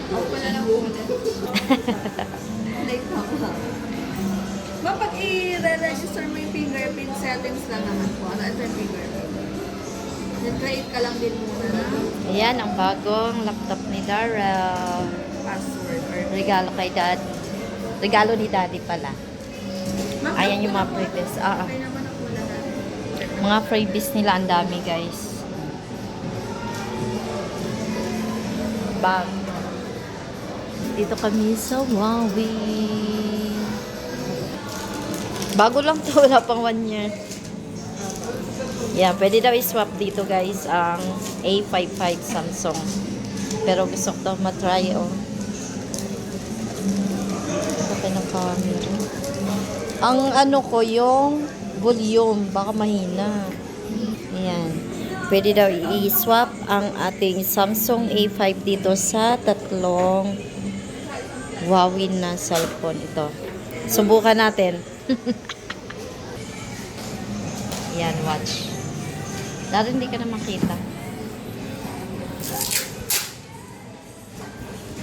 Ako pala lang ulit. Like ako. Kapag i-register mo yung fingerprint settings lang naman po. Ano ito yung fingerprint? Nag-create ka lang din muna na Ayan, ang bagong laptop ni Darrell. password or Regalo kay Dad. Regalo ni Daddy pala. Ayan yung mga freebies. Okay naman ang muna natin. Mga freebies nila, ang dami guys. Bag. Dito kami sa Huawei. Bago lang to, wala pang 1 year. Yeah, pwede daw i-swap dito guys ang A55 Samsung. Pero gusto ko daw matry Okay ng camera. Ang ano ko, yung volume, baka mahina. Ayan. Pwede daw i-swap ang ating Samsung A5 dito sa tatlong Huawei na cellphone ito. Subukan natin. Yan, watch. Dahil hindi ka na makita.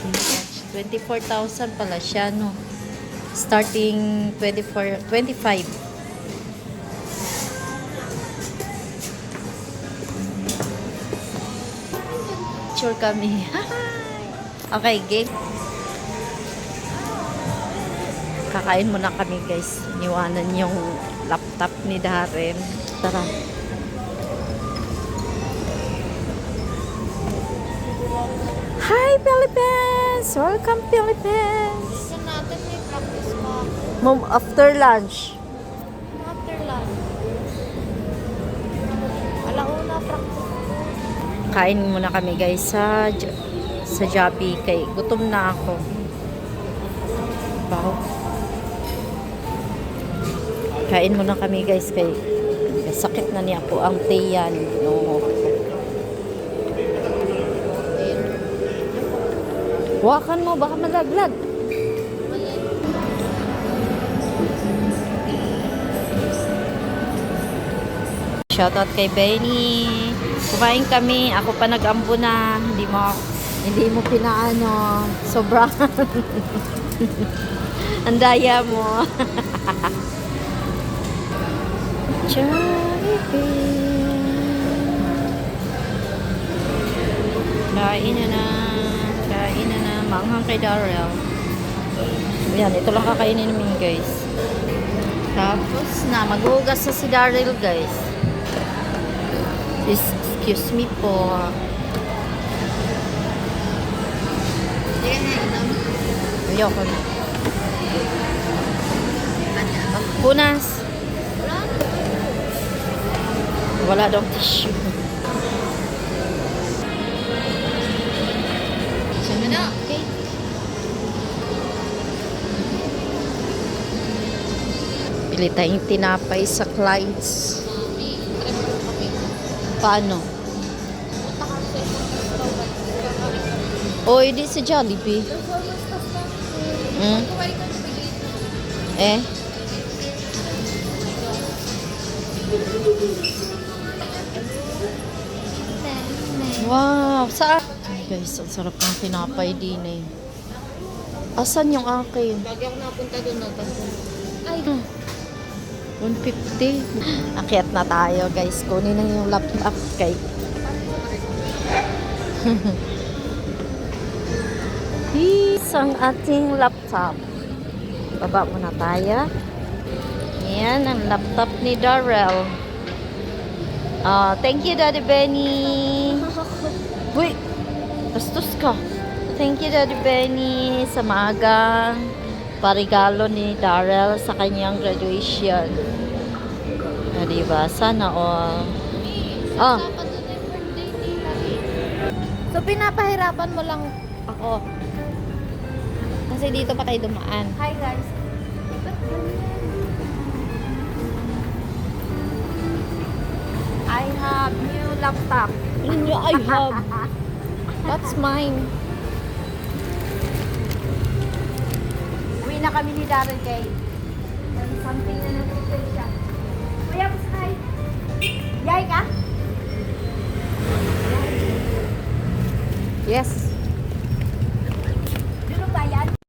Watch. 24,000 pala siya, no? Starting 25. Sure kami. Okay, game. Kakain muna kami guys. Niwanan yung laptop ni Darren. Tara. Hi Philippines! Welcome Philippines! Gusto natin may practice pa. Mom, after lunch. After lunch. Alauna practice. Kain muna kami guys sa Jollibee. Kay gutom na ako. Wow. Kain muna kami guys kay sakit na niya po ang tiyan. No. Wakan mo, baka malaglag. Shoutout kay Benny. Kumain kami. Ako pa nag-ambo na. Hindi mo pinaano. Sobra. Ang daya mo. Jollibee. Kain na na. Kain na na. Manghang kay Darrell. Yan, ito lang kakainin namin guys. Tapos na, maghugas na si Darrell guys. Excuse me po. Hindi ka na inom. Ayoko na. Magpunas. Wala daw tissue. Sabi na. Okay. Pili tayong tinapay sa Clyde's. Paano? Punta ka sa isang restaurant. O, hindi sa Jollibee. Performance ka sa Hmm? kumain ka sa Eh? Wow! Saan? Guys, ang sarap ng tinapay din eh. Asan yung akin? Lagi ako napunta doon na. Ay, 150. Akyat na tayo guys. Kunin na yung laptop kay. Isang ating laptop. Baba muna tayo. Yan ang laptop ni Darrell. Thank you Daddy Benny. Uy, bastos ka. Thank you Daddy Benny sa maagang parigalo ni Darrell sa kanyang graduation. Diba? Sana all. Oh. dapat doon ay birthday nila. So, pinapahirapan mo lang ako. Kasi dito pa tayo dumaan. Hi guys. I have new laptop. Inyo, I have. That's mine. Uwi na kami ni Darren kay. Something na natin siya. Kuya, hi. Yay ka? Yes. bayad?